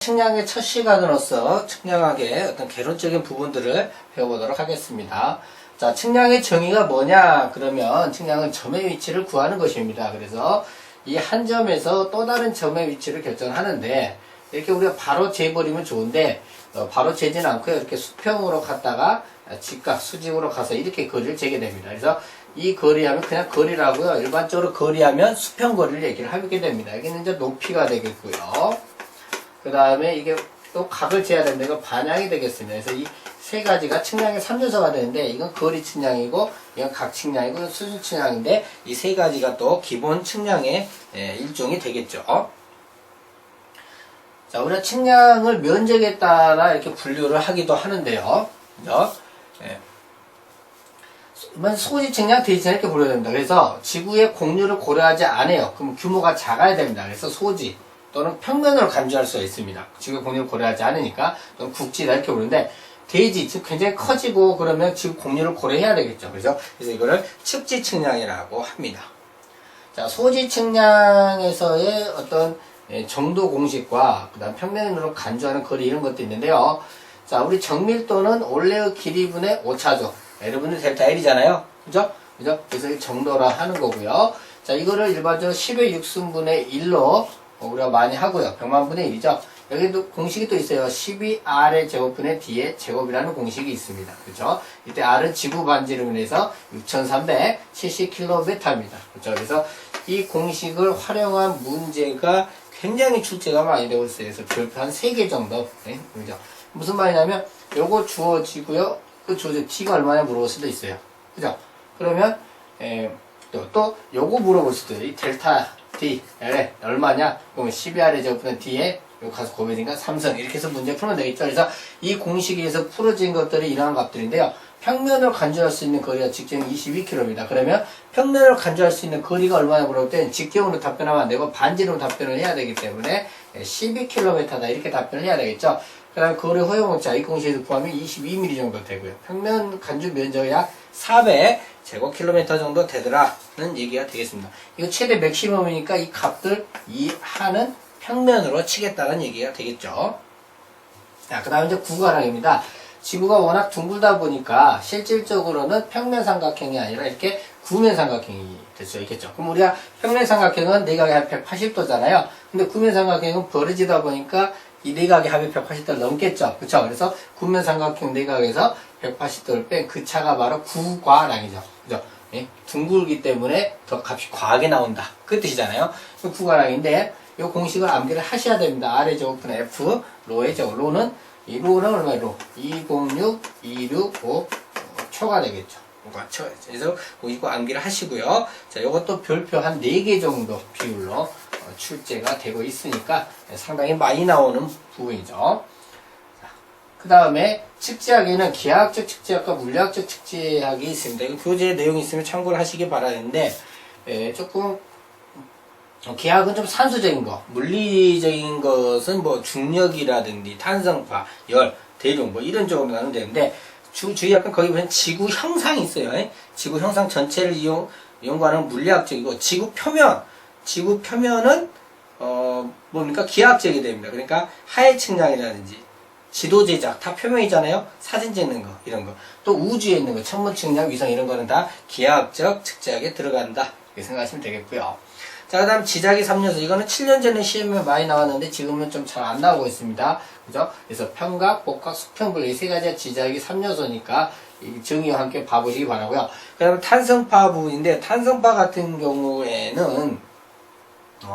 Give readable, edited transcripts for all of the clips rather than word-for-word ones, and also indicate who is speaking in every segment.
Speaker 1: 측량의 첫 시간으로서 측량학의 어떤 개론적인 부분들을 배워보도록 하겠습니다. 자, 측량의 정의가 뭐냐? 그러면 측량은 점의 위치를 구하는 것입니다. 그래서 이 한 점에서 또 다른 점의 위치를 결정하는데, 이렇게 우리가 바로 재버리면 좋은데 바로 재지는 않고요. 이렇게 수평으로 갔다가 직각, 수직으로 가서 이렇게 거리를 재게 됩니다. 그래서 이 거리하면 그냥 거리라고요. 일반적으로 거리하면 수평 거리를 얘기를 하게 됩니다. 여기는 이제 높이가 되겠고요. 그 다음에 이게 또 각을 재야 되는데 이건 반향이 되겠습니다. 그래서 이 세 가지가 측량의 3요소가 되는데, 이건 거리 측량이고 이건 각 측량이고 이건 수준 측량인데, 이 세 가지가 또 기본 측량의 일종이 되겠죠. 자, 우리가 측량을 면적에 따라 이렇게 분류를 하기도 하는데요. 그죠? 소지 측량, 대지 측량 이렇게 분류해야 됩니다. 그래서 지구의 공유를 고려하지 않아요. 그럼 규모가 작아야 됩니다. 그래서 소지 또는 평면으로 간주할 수가 있습니다. 지구의 공유를 고려하지 않으니까, 또는 국지다 이렇게 부르는데, 대지, 즉 굉장히 커지고 그러면 지구 공유를 고려해야 되겠죠. 그래서 이거를 측지 측량이라고 합니다. 자, 소지 측량에서의 어떤 정도 공식과 그다음 평면으로 간주하는 거리 이런 것도 있는데요. 자, 우리 정밀도는 올레의 길이분의 오차죠. 여러분은 델타 L이잖아요. 그죠? 그래서 이 정도라 하는 거고요. 자, 이거를 일반적으로 10의 6승분의 1로 우리가 많이 하고요. 100만분의 1이죠. 여기도 공식이 또 있어요. 12R의 제곱분의 D의 제곱이라는 공식이 있습니다. 그렇죠? 이때 R은 지구 반지름을 해서 6370km입니다. 그렇죠? 그래서 이 공식을 활용한 문제가 굉장히 출제가 많이 되고 있어요. 그래서 별표 한 3개 정도. 네? 그죠? 무슨 말이냐면, 요거 주어지고요. 그 주어져 T가 얼마냐 물어볼 수도 있어요. 그죠? 그러면, 또 요거 물어볼 수도 있어요. 이 델타 D, L, 얼마냐? 그러면 12R의 제곱분의 D에 요 가서 곱해지니까 3선. 이렇게 해서 문제 풀면 되겠죠. 그래서 이 공식에서 풀어진 것들이 이러한 값들인데요. 평면을 간주할 수 있는 거리가 직경이 22km입니다. 그러면 평면을 간주할 수 있는 거리가 얼마나 물어볼 때는 직경으로 답변하면 안 되고 반지름으로 답변을 해야 되기 때문에 12km다 이렇게 답변을 해야 되겠죠. 그 다음에 거리 허용오차 이 공식에서 구하면 22mm 정도 되고요. 평면 간주 면적이 약 400 제곱킬로미터 정도 되더라는 얘기가 되겠습니다. 이거 최대 맥시멈이니까 이 값들 이 하는 평면으로 치겠다는 얘기가 되겠죠. 자, 그 다음에 이제 구가랑입니다. 지구가 워낙 둥글다 보니까 실질적으로는 평면 삼각형이 아니라 이렇게 구면 삼각형이 될 수 있겠죠. 그럼 우리가 평면 삼각형은 내각의 합이 180도잖아요. 근데 구면 삼각형은 벌어지다 보니까 이 내각의 합이 180도를 넘겠죠. 그쵸? 그래서 구면 삼각형 내각에서 180도를 뺀 그 차가 바로 구가랑이죠. 그죠? 예? 둥글기 때문에 더 값이 과하게 나온다. 그 뜻이잖아요. 구가랑인데 이 공식을 암기를 하셔야 됩니다. R의 제곱분의 F, 로의 제곱. 로는, 이 로는 얼마예요? 로. 206, 265 초가 되겠죠. 그래서 이거 암기를 하시고요. 자, 이것도 별표 한 4개 정도 비율로 출제가 되고 있으니까 상당히 많이 나오는 부분이죠. 그 다음에 측지학에는 기하학적 측지학과 물리학적 측지학이 있습니다. 이거 교재 내용이 있으면 참고를 하시기 바라는데, 조금 기하학은 좀 산수적인 거, 물리적인 것은 뭐 중력이라든지 탄성파, 열, 대륙 뭐 이런 쪽으로 나누면 되는데, 주의학은 거기 보면 지구 형상이 있어요. 지구 형상 전체를 연구하는 물리학적이고, 지구 표면은 뭡니까? 기하학적이 됩니다. 그러니까 하해 측량이라든지 지도 제작 다 표면이잖아요. 사진 찍는 거 이런 거, 또 우주에 있는 거 천문 측량, 위성 이런 거는 다 기하학적 측지학에 들어간다 이렇게 생각하시면 되겠고요. 자, 그 다음 지작의 3요소. 이거는 7년 전에 시험에 많이 나왔는데 지금은 좀 잘 안 나오고 있습니다. 그죠? 그래서 평각, 복각, 수평분리 이 세 가지가 지작의 3요소니까 이 정의와 함께 봐보시기 바라고요. 그 다음에 탄성파 부분인데, 탄성파 같은 경우에는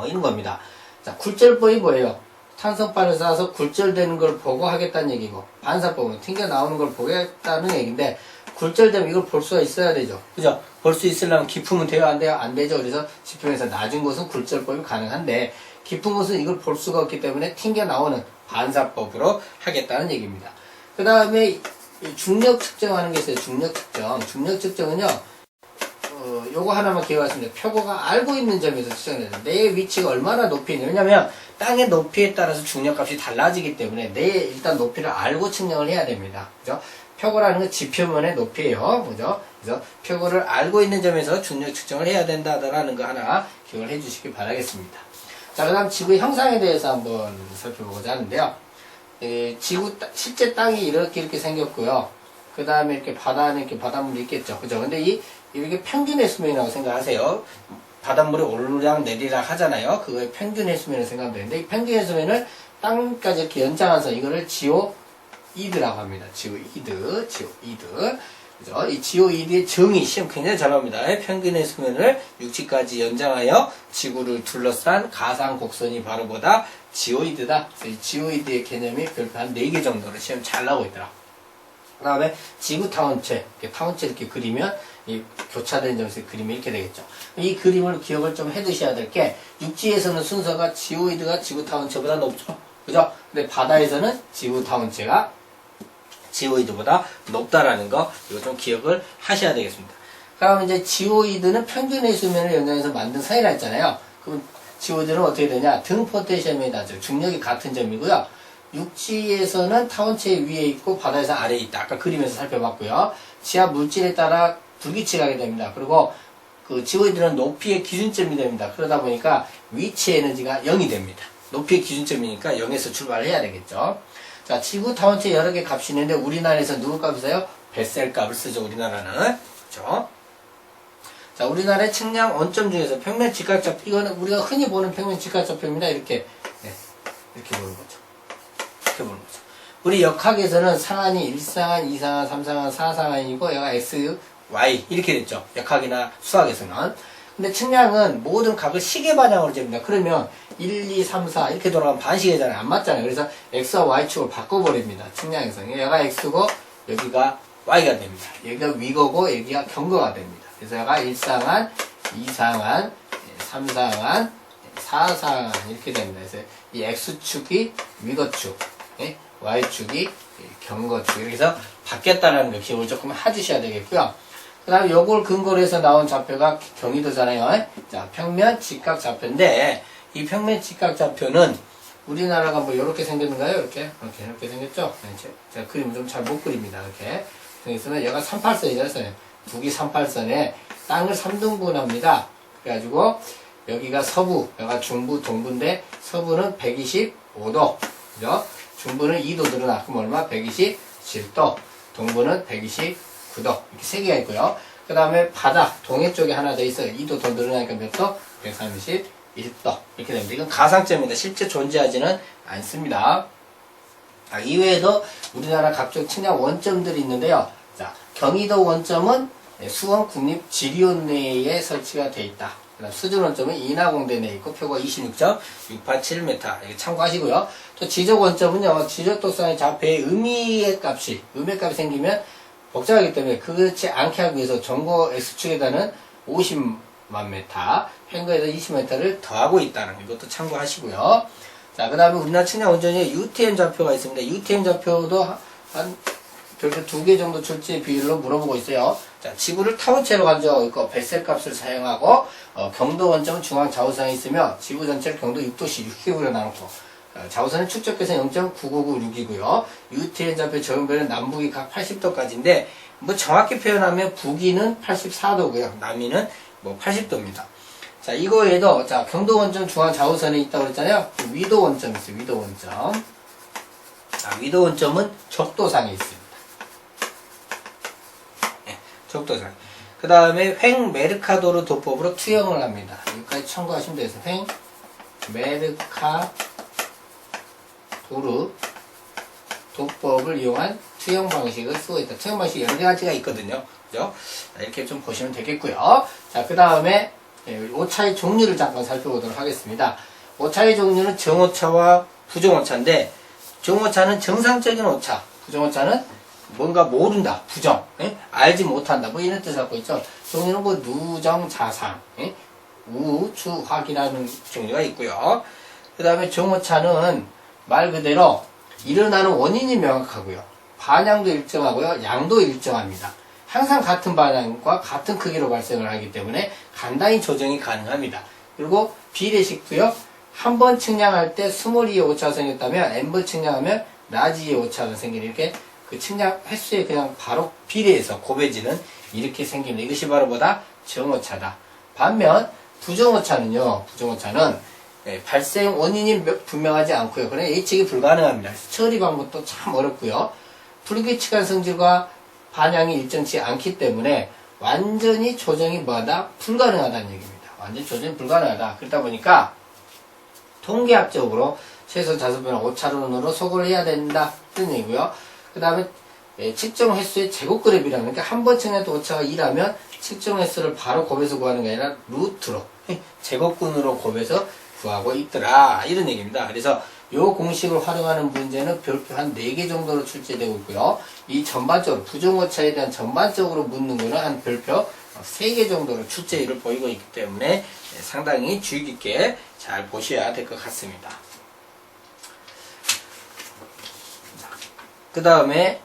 Speaker 1: 이런 겁니다. 자, 굴절법이 뭐예요? 탄성파를 쏴서 굴절되는 걸 보고 하겠다는 얘기고, 반사법은 튕겨 나오는 걸 보겠다는 얘기인데, 굴절되면 이걸 볼 수가 있어야 되죠. 그죠? 볼 수 있으려면 깊으면 돼요? 안 돼요? 안 되죠. 그래서 지평에서 낮은 곳은 굴절법이 가능한데, 깊은 곳은 이걸 볼 수가 없기 때문에 튕겨 나오는 반사법으로 하겠다는 얘기입니다. 그 다음에 중력 측정하는 게 있어요. 중력 측정. 중력 측정은요, 요거 하나만 기억하시면 돼요. 표고가 알고 있는 점에서 측정해야 돼요. 내 위치가 얼마나 높이 있냐. 왜냐면 땅의 높이에 따라서 중력값이 달라지기 때문에 내 일단 높이를 알고 측정을 해야 됩니다. 그죠? 표고라는 건 지표면의 높이에요. 그죠? 그래서 표고를 알고 있는 점에서 중력 측정을 해야 된다라는 거 하나 기억을 해 주시기 바라겠습니다. 자, 그 다음 지구의 형상에 대해서 한번 살펴보고자 하는데요. 실제 땅이 이렇게 생겼고요. 그 다음에 이렇게 바다는 이렇게 바닷물이 있겠죠. 그죠? 근데 이렇게 평균의 수면이라고 생각하세요. 바닷물이 오르락 내리락 하잖아요. 그거의 평균의 수면을 생각하면 되는데, 이 평균의 수면을 땅까지 이렇게 연장해서 이거를 지오이드라고 합니다. 지오이드. 그죠? 이 지오이드의 정의, 시험 굉장히 잘 나옵니다. 평균의 수면을 육지까지 연장하여 지구를 둘러싼 가상 곡선이 바로 뭐다? 지오이드다. 그래서 이 지오이드의 개념이 별표 한 4개 정도로 시험 잘 나오고 있더라. 그 다음에 지구 타원체, 이렇게 그리면, 이 교차된 점에서 그림이 이렇게 되겠죠. 이 그림을 기억을 좀 해두셔야 될 게, 육지에서는 순서가 지오이드가 지구 타원체보다 높죠. 그죠? 근데 바다에서는 지구 타원체가 지오이드보다 높다라는 거, 이거 좀 기억을 하셔야 되겠습니다. 그럼 이제 지오이드는 평균의 수면을 연장해서 만든 선이라 했잖아요. 그럼 지오이드는 어떻게 되냐? 등 포텐시엄에 닿죠. 중력이 같은 점이고요. 육지에서는 타원체 위에 있고 바다에서 아래에 있다. 아까 그림에서 살펴봤고요. 지하 물질에 따라 불규칙하게 됩니다. 그리고 그 지오이드는 높이의 기준점이 됩니다. 그러다 보니까 위치 에너지가 0이 됩니다. 높이의 기준점이니까 0에서 출발을 해야 되겠죠. 자, 지구 타원체 여러 개 값이 있는데 우리나라에서 누구 값을 써요? 베셀 값을 쓰죠. 우리나라는. 그렇죠? 자, 우리나라의 측량 원점 중에서 평면 직각좌표, 이거는 우리가 흔히 보는 평면 직각좌표입니다. 이렇게 보는 거죠. 이렇게 보는 거죠. 우리 역학에서는 상한이 1상한, 2상한, 3상한, 4상한이고 얘가 x, y 이렇게 됐죠. 역학이나 수학에서는. 근데 측량은 모든 값을 시계 방향으로 재입니다. 그러면 1, 2, 3, 4 이렇게 돌아가면 반시계잖아요. 안 맞잖아요. 그래서 x와 y축을 바꿔버립니다. 측량에서. 얘가 x고 여기가 y가 됩니다. 여기가 위거고 여기가 경거가 됩니다. 그래서 얘가 1상한, 2상한, 3상한, 4상한 이렇게 됩니다. 그래서 이 x축이 위거축, y축이 경거축 이렇게 해서 바뀌었다는 거 기억을 조금 해주셔야 되겠고요. 그 다음에 요걸 근거로 해서 나온 좌표가 경위도잖아요. 자, 평면 직각 좌표인데, 이 평면 직각 좌표는 우리나라가 뭐 이렇게 생겼는가요? 이렇게 생겼죠? 제가 그림을 좀 잘 못 그립니다. 이렇게 생겼으면 얘가 38선이잖아요. 북이 38선에 땅을 3등분 합니다. 그래가지고 여기가 서부, 여기가 중부, 동부인데 서부는 125도, 그죠? 중부는 2도 늘어나. 그럼 얼마? 127도. 동부는 129도. 이렇게 세 개가 있고요. 그 다음에 바다, 동해 쪽에 하나 더 있어요. 2도 더 늘어나니까 몇 도? 131도. 이렇게 됩니다. 이건 가상점입니다. 실제 존재하지는 않습니다. 이외에도 우리나라 각종 측량 원점들이 있는데요. 자, 경의도 원점은 수원 국립지리원내에 설치가 되어 있다. 그다음 수준 원점은 인하공대 내에 있고 표가 26.687m. 이거 참고하시고요. 또 지적 원점은요. 지적 독상의 좌표의 의미의 값이 생기면 복잡하기 때문에 그렇지 않게 하기 위해서 전고 X축에다는 50만 메타, 횡거에서 20m를 더하고 있다는 거. 이것도 참고하시고요. 자, 그 다음에 우리나라 측량 원점에 UTM 좌표가 있습니다. UTM 좌표도 한 별표 2개 정도 출제 비율로 물어보고 있어요. 자, 지구를 타원체로 가져가고 있고, 베셀 값을 사용하고, 경도 원점은 중앙 좌우선에 있으며, 지구 전체를 경도 6도씩 6기구로 나누고, 좌우선은 축적해서 0.9996이고요. UTM 좌표 적용별은 남북이 각 80도까지인데, 뭐 정확히 표현하면 북위는 84도고요. 남위는 뭐 80도입니다. 자, 이거에도, 자, 경도 원점 중앙 좌우선에 있다고 그랬잖아요. 위도 원점 있어요. 위도 원점. 자, 위도 원점은 적도상에 있습니다. 적도상. 그 다음에 횡-메르카도르 도법으로 투영을 합니다. 여기까지 참고하시면 되겠어요. 횡-메르카도르 도법을 이용한 투영 방식을 쓰고 있다. 투영 방식이 여러 가지가 있거든요. 그죠? 자, 이렇게 좀 보시면 되겠고요. 자, 그 다음에 오차의 종류를 잠깐 살펴보도록 하겠습니다. 오차의 종류는 정오차와 부정오차인데, 정오차는 정상적인 오차, 부정오차는 뭔가 모른다, 부정, 알지 못한다, 뭐 이런 뜻을 갖고 있죠. 종류는 뭐 누정자상, 우추확이라는 종류가 있고요. 그 다음에 정오차는 말 그대로 일어나는 원인이 명확하고요. 반향도 일정하고요. 양도 일정합니다. 항상 같은 반향과 같은 크기로 발생을 하기 때문에 간단히 조정이 가능합니다. 그리고 비례식도요. 한 번 측량할 때 스몰 2의 오차가 생겼다면 n번 측량하면 라지 2의 오차가 생기는 이렇게 그 측량 횟수에 그냥 바로 비례해서 곱해지는 이렇게 생깁니다. 이것이 바로 뭐다? 정오차다. 반면 부정오차는요. 부정오차는 발생 원인이 분명하지 않고요. 그러나 예측이 불가능합니다. 처리 방법도 참 어렵고요. 불규칙한 성질과 반향이 일정치 않기 때문에 완전히 조정이 뭐하다? 불가능하다는 얘기입니다. 완전히 조정이 불가능하다. 그러다 보니까 통계학적으로 최소 5배나 오차론으로 소거를 해야 된다. 그런 얘기고요. 그 다음에 측정 횟수의 제곱그래프라는, 그러니까 한 번 측량도 오차가 2라면 측정 횟수를 바로 곱해서 구하는 게 아니라 루트로 제곱근으로 곱해서 구하고 있더라. 이런 얘기입니다. 그래서 이 공식을 활용하는 문제는 별표 한 4개 정도로 출제되고 있고요. 이 전반적으로 부정오차에 대한 전반적으로 묻는 거는 한 별표 3개 정도로 출제율을 보이고 있기 때문에 상당히 주의 깊게 잘 보셔야 될 것 같습니다. 그 다음에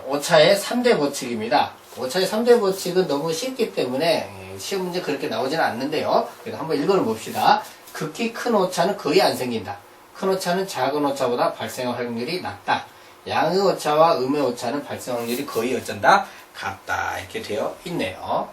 Speaker 1: 오차의 3대 법칙입니다. 오차의 3대 법칙은 너무 쉽기 때문에 시험 문제 그렇게 나오지는 않는데요. 그래도 한번 읽어봅시다. 극히 큰 오차는 거의 안 생긴다. 큰 오차는 작은 오차보다 발생 확률이 낮다. 양의 오차와 음의 오차는 발생 확률이 거의 어쩐다? 같다. 이렇게 되어 있네요.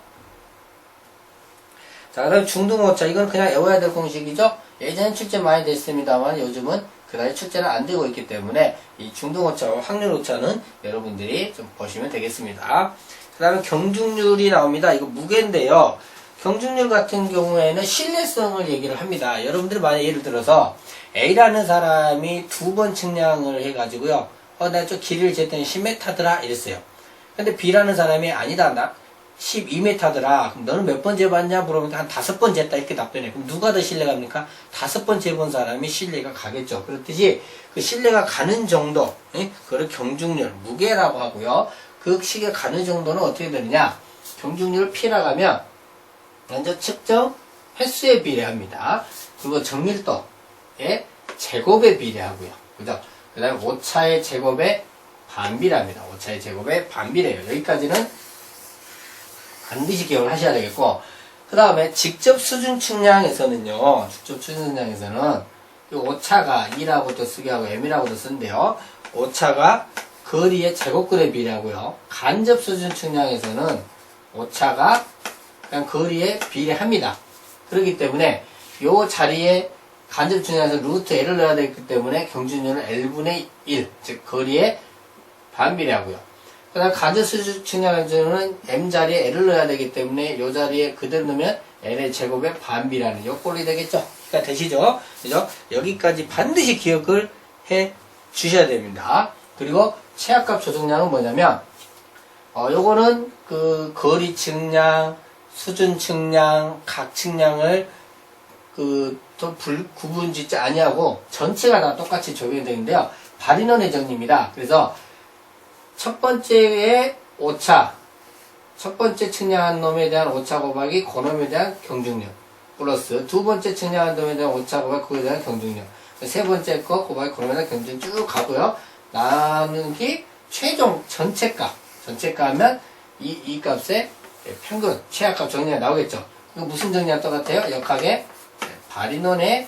Speaker 1: 자, 그다음 중등 오차. 이건 그냥 외워야 될 공식이죠. 예전엔 출제 많이 됐습니다만 요즘은 그다지 출제는 안 되고 있기 때문에 이 중등 오차와 확률 오차는 여러분들이 좀 보시면 되겠습니다. 그 다음에 경중률이 나옵니다. 이거 무게인데요. 경중률 같은 경우에는 신뢰성을 얘기를 합니다. 여러분들이 만약 예를 들어서 A라는 사람이 2번 측량을 해가지고요. 나 저 길이를 쟀더니 10m더라 이랬어요. 근데 B라는 사람이 아니다. 나 12m더라. 그럼 너는 몇 번 재봤냐? 물어보니까 한 5번 쟀다 이렇게 답변해. 그럼 누가 더 신뢰가 갑니까? 5번 재본 사람이 신뢰가 가겠죠. 그렇듯이 그 신뢰가 가는 정도, 그걸 경중률, 무게라고 하고요. 그 식에 가는 정도는 어떻게 되느냐? 경중률 P라고 먼저 측정 횟수에 비례합니다. 그리고 정밀도의 제곱에 비례하고요. 그죠? 그 다음에 오차의 제곱에 반비례합니다. 오차의 제곱에 반비례예요. 여기까지는 반드시 기억을 하셔야 되겠고, 그 다음에 직접 수준 측량에서는요, 직접 수준 측량에서는 이 오차가 2라고도 쓰게 하고 m이라고도 쓰는데요, 오차가 거리의 제곱근에 비례하고요, 간접 수준 측량에서는 오차가 그냥 거리에 비례합니다. 그렇기 때문에 이 자리에 간접 측량에서 루트 L을 넣어야 되기 때문에 경중률은 L분의 1, 즉 거리에 반비례하고요. 그 다음 간접 수준 측량에서는 M 자리에 L을 넣어야 되기 때문에 이 자리에 그대로 넣으면 L의 제곱에 반비라는 요 꼴이 되겠죠. 그러니까 되시죠? 그죠? 여기까지 반드시 기억을 해 주셔야 됩니다. 그리고 최악값 조정량은 뭐냐면, 요거는 그 거리 측량, 수준 측량, 각 측량을 또 구분 짓지 아니하고 전체가 다 똑같이 적용되는데요. 발인원의 정리입니다. 그래서 첫 번째의 오차, 첫 번째 측량한 놈에 대한 오차 곱하기 그 놈에 대한 경중률 플러스 두 번째 측량한 놈에 대한 오차 곱하기 그에 대한 경중률, 세 번째 거 곱하기 그 놈에 대한 경중률 쭉 가고요. 나누기 최종 전체값, 전체값 하면 이 값의 평균, 최악값 정리가 나오겠죠. 이거 무슨 정리와 똑같아요? 역학의 발인원의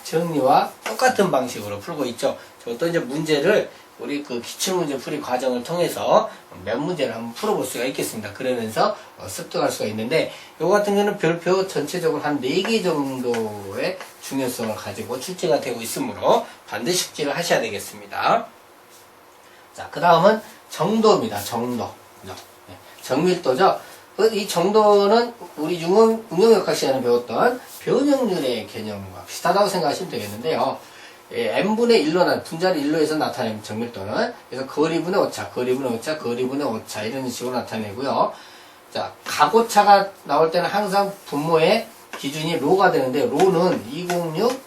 Speaker 1: 정리와 똑같은 방식으로 풀고 있죠. 어떤 이제 문제를 우리 그 기출문제 풀이 과정을 통해서 몇 문제를 한번 풀어볼 수가 있겠습니다. 그러면서 습득할 수가 있는데, 이거 같은 경우는 별표 전체적으로 한 4개 정도의 중요성을 가지고 출제가 되고 있으므로 반드시 숙지를 하셔야 되겠습니다. 자, 그 다음은 정도입니다. 정도. 정밀도죠. 이 정도는 우리 응용역학 시간에 배웠던 변형률의 개념과 비슷하다고 생각하시면 되겠는데요. n분의 1로 분자를 1로 해서 나타내는 정밀도는, 그래서 거리분의 오차, 거리분의 오차, 거리분의 오차 이런 식으로 나타내고요. 자, 각오차가 나올 때는 항상 분모의 기준이 로가 되는데, 로는 206,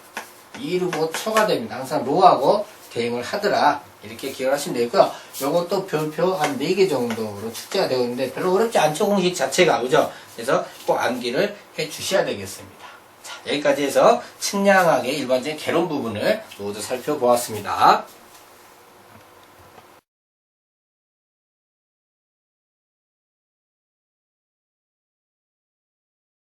Speaker 1: 265초가 됩니다. 항상 로하고 대응을 하더라. 이렇게 기억하시면 되고요. 요것도 별표 한 4개 정도로 출제가 되어 있는데 별로 어렵지 않죠, 공식 자체가. 그죠? 그래서 꼭 암기를 해 주셔야 되겠습니다. 자, 여기까지 해서 측량학의 일반적인 개론 부분을 모두 살펴보았습니다.